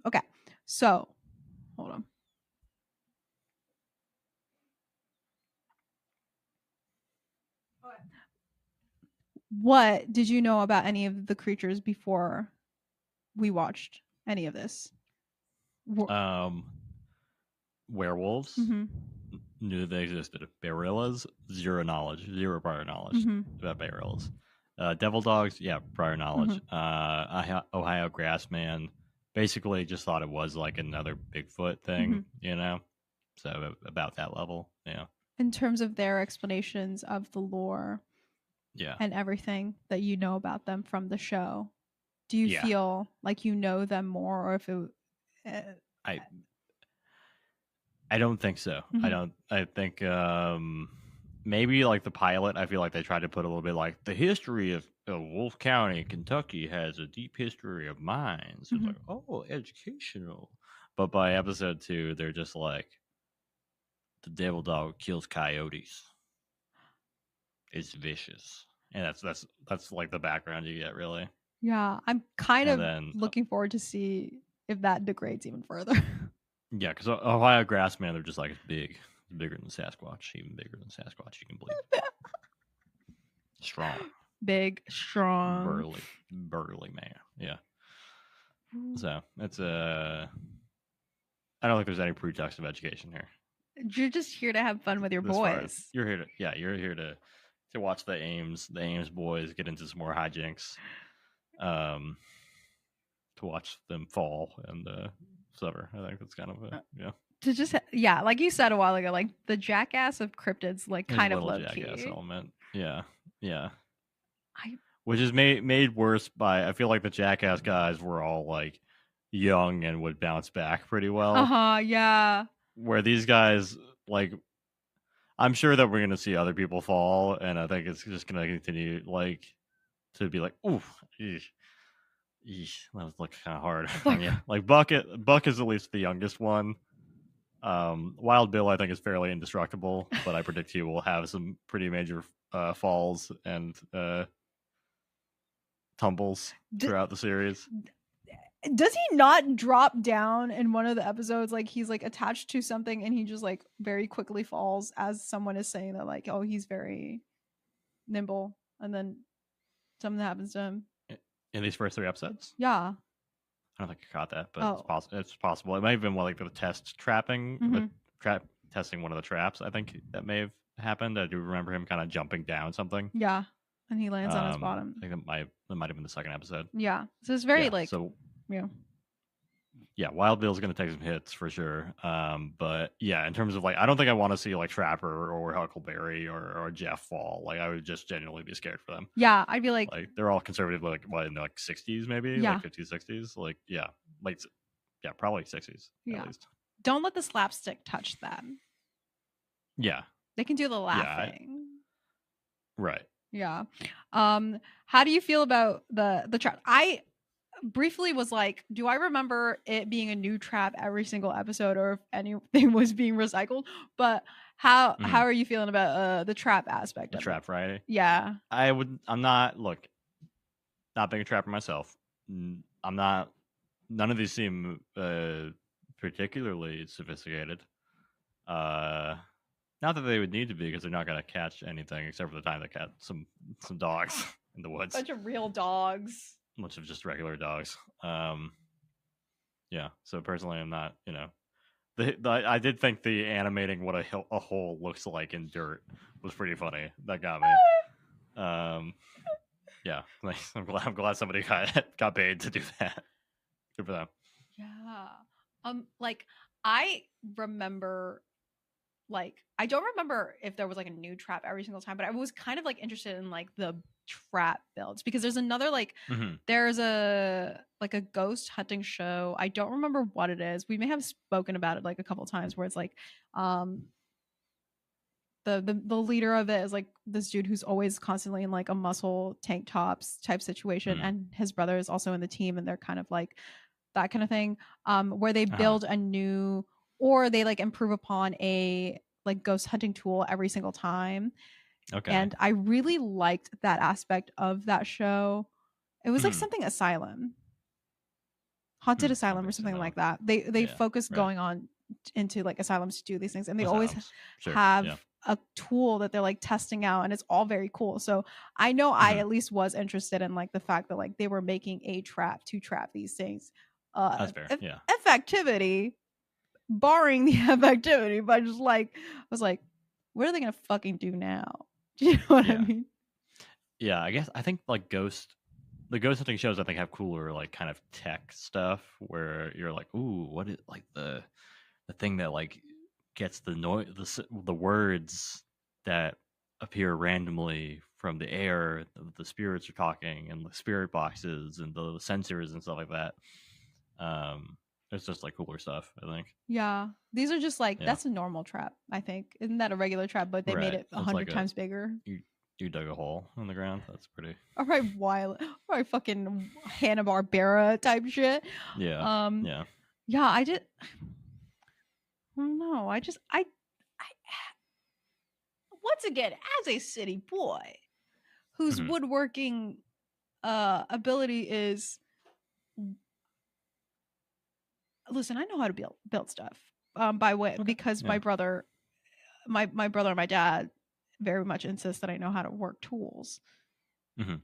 Okay, so hold on. What did you know about any of the creatures before we watched any of this? Werewolves. Knew they existed. Barillas, zero prior knowledge about barillas. Devil dogs, yeah, prior knowledge. Ohio Grassman, basically just thought it was like another Bigfoot thing, you know? So about that level, yeah. In terms of their explanations of the lore, yeah, and everything that you know about them from the show, do you feel like you know them more, or if it? I don't think so. I think maybe like the pilot, I feel like they tried to put a little bit like the history of Wolf County, Kentucky has a deep history of mines. It's like, oh, educational. But by episode 2, they're just like, the devil dog kills coyotes. It's vicious. And that's like the background you get, really. Yeah, I'm kind of looking forward to see if that degrades even further. Yeah, because Ohio Grassman, they're just like, it's big. It's bigger than Sasquatch. Even bigger than Sasquatch, you can believe. Strong. Big, strong. Burly man. Yeah. So, it's I don't think there's any pretext of education here. You're just here to have fun with your boys. You're here to watch the Ames boys get into some more hijinks. To watch them fall and suffer. I think that's kind of yeah. To just like you said a while ago, like the jackass of cryptids, like kind of low jackass key element. Yeah. Which is made worse by, I feel like the jackass guys were all like young and would bounce back pretty well. Yeah. Where these guys, like, I'm sure that we're gonna see other people fall, and I think it's just gonna continue like to be like, ooh, eesh, that was like kind of hard. Yeah, like Buck is at least the youngest one. Wild Bill, I think, is fairly indestructible, but I predict he will have some pretty major falls and tumbles throughout the series. Does he not drop down in one of the episodes? Like he's like attached to something and he just like very quickly falls as someone is saying that like, oh, he's very nimble, and then something happens to him. In these first 3 episodes? Yeah. I don't think I caught that, but it's possible. It might have been like the test trapping, testing one of the traps. I think that may have happened. I do remember him kind of jumping down something. Yeah. And he lands on his bottom. I think that might have been the second episode. Yeah. So it's very yeah, Wild Bill's going to take some hits for sure. But yeah, in terms of like, I don't think I want to see like Trapper or Huckleberry or Jeff fall. Like, I would just genuinely be scared for them. Yeah, I'd be like they're all conservative, like what, in the like 60s maybe, like 50s, 60s, like probably 60s at least. Don't let the slapstick touch them. Yeah, they can do the laughing. Right. Yeah. How do you feel about the trap? I briefly was like, do I remember it being a new trap every single episode, or if anything was being recycled? But how Mhm. are you feeling about the trap aspect The of it? trap Friday. Yeah. I'm not not being a trapper myself. I'm not. None of these seem particularly sophisticated. Not that they would need to be, because they're not gonna catch anything except for the time they catch some dogs in the woods. Bunch of real dogs. Much of just regular dogs. Yeah. So personally, I'm not. I did think the animating what a hole looks like in dirt was pretty funny. That got me. Yeah. I'm glad somebody got paid to do that. Good for them. Yeah. Like I remember, like I don't remember if there was like a new trap every single time, but I was kind of like interested in like the trap builds, because there's another like Mm-hmm. there's a like a ghost hunting show. I don't remember what it is. We may have spoken about it like a couple times, where it's like um the leader of it is like this dude who's always constantly in like a muscle tank tops type situation, Mm-hmm. and his brother is also in the team, and they're kind of like that kind of thing, where they Uh-huh. build a new, or they like improve upon a like ghost hunting tool every single time. Okay. And I really liked that aspect of that show. It was like Mm-hmm. something asylum, haunted asylum, or Something something similar. like that. They Yeah. focus Right. going on into like asylums to do these things, and they always Asylums. Sure. have Yeah. a tool that they're like testing out, and it's all very cool. So I know I Mm-hmm. at least was interested in like the fact that like they were making a trap to trap these things. That's fair. Yeah. Effectivity, barring the effectivity, but just like I was like, what are they gonna fucking do now? Do you know what I Yeah. mean? Yeah. I think like the ghost hunting shows I think have cooler like kind of tech stuff where you're like, ooh, what is like the thing that like gets the noise, the words that appear randomly from the air, the spirits are talking, and the spirit boxes and the sensors and stuff like that. It's just like cooler stuff, I think. Yeah, these are just like, Yeah. that's a normal trap. I think, isn't that a regular trap? But they made Right. it It's like 100 times bigger. you dug a hole in the ground. That's pretty. All right, wild, all right, fucking Hanna Barbera type shit. Yeah. Yeah. Yeah, I just, I don't know. I once again, as a city boy whose Mhm. woodworking ability is, listen, I know how to build stuff. By way, Okay. because Yeah. my brother and my dad very much insist that I know how to work tools. Mhm.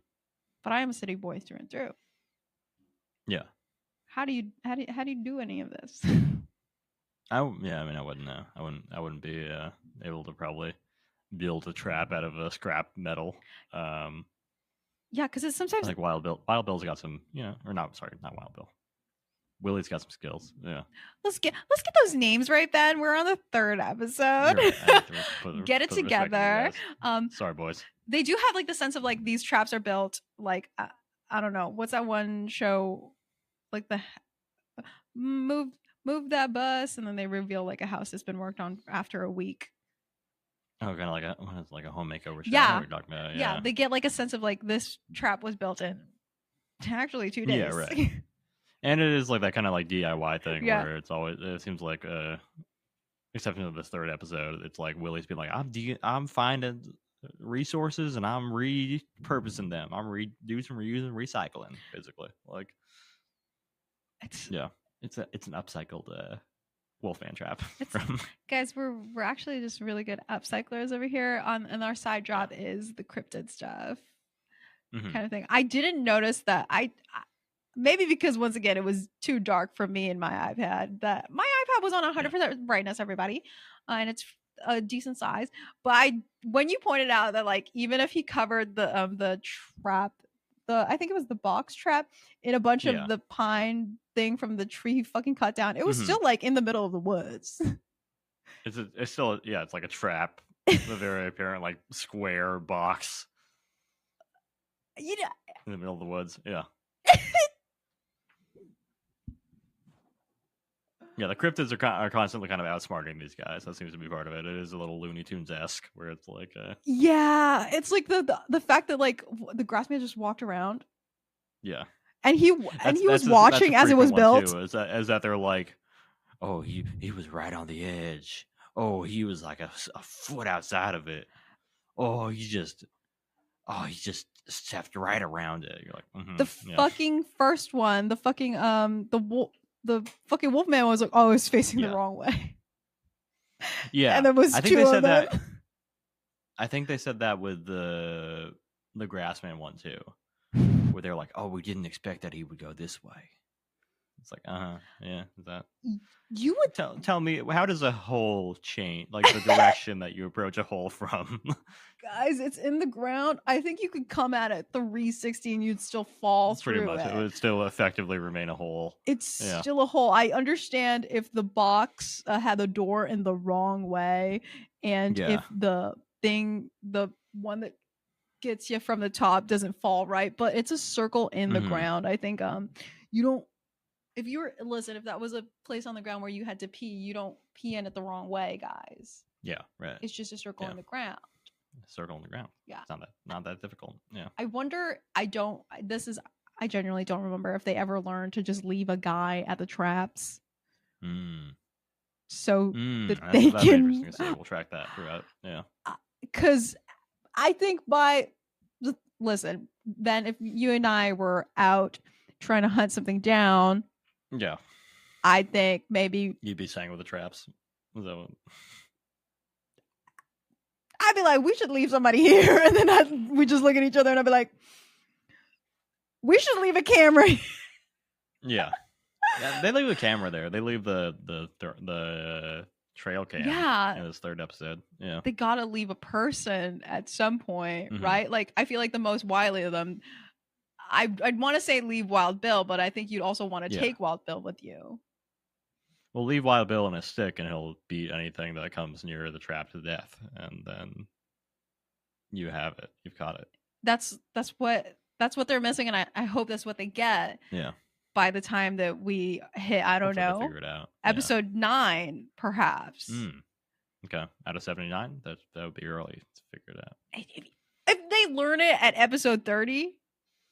But I am a city boy through and through. Yeah. How do you do any of this? Yeah. I mean, I wouldn't know. I wouldn't be able to probably build a trap out of a scrap metal. Yeah, because it's I sometimes, think Wild Bill's got some, or not. Sorry, not Wild Bill. Willie's got some skills. Yeah. let's get those names right, Ben. We're on the 3rd episode. You're right. I have to Get it put respect on you together. guys. Sorry, boys. They do have like the sense of like these traps are built like, I don't know, what's that one show, like the move that bus, and then they reveal like a house that's been worked on after a week. Oh, kind of like a home makeover show. Yeah. I know what you're talking about. Yeah, they get like a sense of like this trap was built in actually 2 days. Yeah, right. And it is like that kind of like DIY thing Yeah. where it seems like exception of this 3rd episode, it's like Willie's been like, I'm finding resources and I'm repurposing them. I'm reducing, reusing, recycling, basically. Like, it's an upcycled Wolfman trap. Guys, we're actually just really good upcyclers over here. And our side job is the cryptid stuff, kind of thing. I didn't notice that. I maybe because once again it was too dark for me and my iPad. That my iPad was on 100% brightness, everybody, and it's a decent size. But when you pointed out that like even if he covered the trap, I think it was the box trap, in a bunch of the pine thing from the tree he fucking cut down, it was still like in the middle of the woods. It's still it's like a trap, a very apparent like square box. You know, in the middle of the woods. Yeah. Yeah, the cryptids are constantly kind of outsmarting these guys. That seems to be part of it. It is a little Looney Tunes-esque, where it's like, yeah, it's like the fact that like the Grassman just walked around. Yeah, and he was watching as it was built. Too, is that they're like, oh, he was right on the edge. Oh, he was like a foot outside of it. Oh, he just stepped right around it. You're like, fucking first one, the fucking the fucking Wolfman was like, oh, it's facing the wrong way. Yeah, and there was I think two they said of them. that. I think they said that with the Grassman one too, where they're like, oh, we didn't expect that he would go this way. It's like, yeah, is that you would tell me, how does a hole change, like the direction that you approach a hole from? Guys, it's in the ground. I think you could come at it 360 and you'd still fall through pretty much. It would still effectively remain a hole. It's still a hole. I understand if the box had the door in the wrong way, and if the one that gets you from the top doesn't fall right, but it's a circle in the ground. I think you don't, if that was a place on the ground where you had to pee, you don't pee in it the wrong way, guys. Yeah, right. It's just a circle in the ground. Circle in the ground. Yeah, it's not that difficult. Yeah. I wonder. I genuinely don't remember if they ever learned to just leave a guy at the traps. So that they can. We'll track that throughout. Yeah. Because I think listen, then if you and I were out trying to hunt something down, yeah, I think maybe you'd be saying with the traps. Is that what? I'd be like, we should leave somebody here, and then we just look at each other, and I'd be like, we should leave a camera. Yeah, they leave the camera there. They leave the trail cam. Yeah, in this third episode. Yeah, they gotta leave a person at some point, right? Like, I feel like the most wily of them. I'd want to say leave Wild Bill, but I think you'd also want to take Wild Bill with you. Well, leave Wild Bill in a stick, and he'll beat anything that comes near the trap to death, and then you have it. You've caught it. That's what they're missing, and I hope that's what they get. Yeah. By the time that we hit, I don't know, figure it out. Episode 9, perhaps. Okay, out of 79, that would be early to figure it out. If they learn it at episode 30,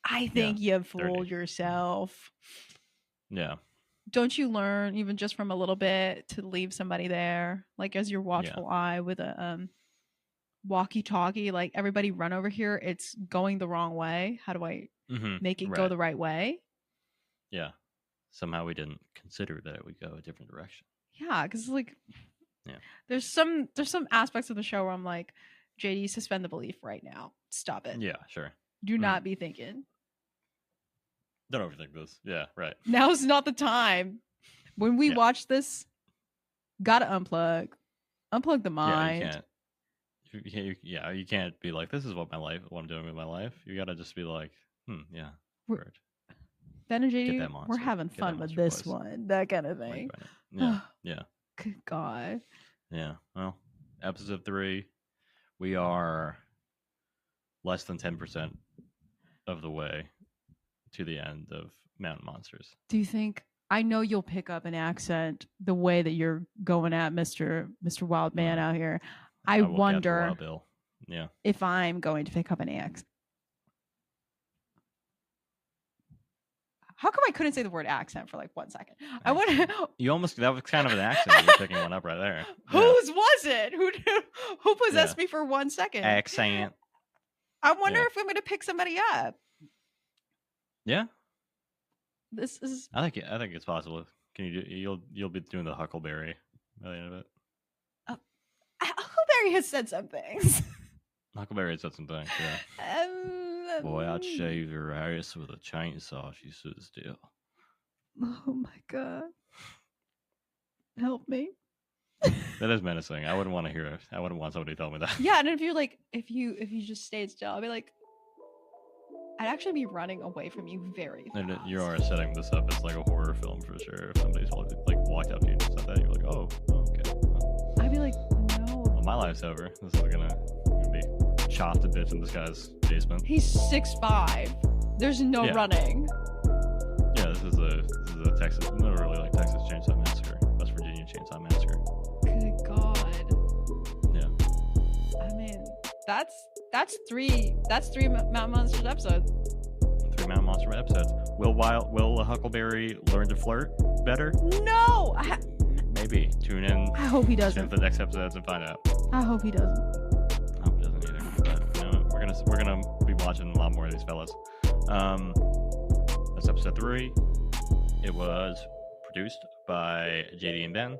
I think you fooled 30. yourself. Yeah. Don't you learn even just from a little bit to leave somebody there, like as your watchful eye with a walkie-talkie? Like, everybody run over here. It's going the wrong way. How do I make it go the right way? Yeah. Somehow we didn't consider that it would go a different direction. Yeah, because there's some aspects of the show where I'm like, JD, suspend the belief right now. Stop it. Yeah, sure. Do not be thinking. Don't overthink this. Yeah, right. Now's not the time. When we watch this, gotta unplug the mind. You can't be like, this is what I'm doing with my life. You gotta just be like, word. Ben and JD, we're having fun with this one. That kind of thing. Yeah. Yeah. Good God. Yeah. Well, episode 3, we are less than 10% of the way to the end of Mountain Monsters. Do you think, I know you'll pick up an accent the way that you're going at Mr. Wildman out here. I wonder Bill. Yeah. if I'm going to pick up an accent. How come I couldn't say the word accent for like 1 second? I want to. That was kind of an accent. You're picking one up right there. Whose was it? Who possessed me for 1 second? Accent. I wonder if I'm going to pick somebody up. Yeah. This is. I think it's possible. Can you you'll be doing the Huckleberry by the end of it. Huckleberry has said some things. Huckleberry said some things. Yeah. Boy, I'd shave your ass with a chainsaw if you stood still. Oh my God. Help me. That is menacing. I wouldn't want to hear it. I wouldn't want somebody to tell me that. Yeah, and if you just stayed still, I'd be like, I'd actually be running away from you very fast. And you are setting this up as like a horror film for sure. If somebody's like walked up to you and said that, you're like, oh okay. I'd be like, no. Well, my life's over. This is gonna be chopped to bits in this guy's basement. He's 6'5". There's no running. Yeah, this is a Texas, not really like Texas Chainsaw Massacre. Chainsaw Massacre. Good God. Yeah. I mean, that's three Mountain Monsters episodes. 3 Mountain Monster episodes. Will Huckleberry learn to flirt better? No. Maybe. Tune in. I hope he To doesn't. the next episodes and find out. I hope he doesn't. I hope he doesn't either. But we're gonna be watching a lot more of these fellas. That's episode 3. It was produced by JD and Ben,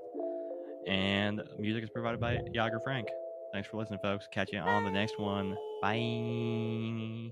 and music is provided by Yager Frank. Thanks for listening, folks. Catch you on the next one. Bye.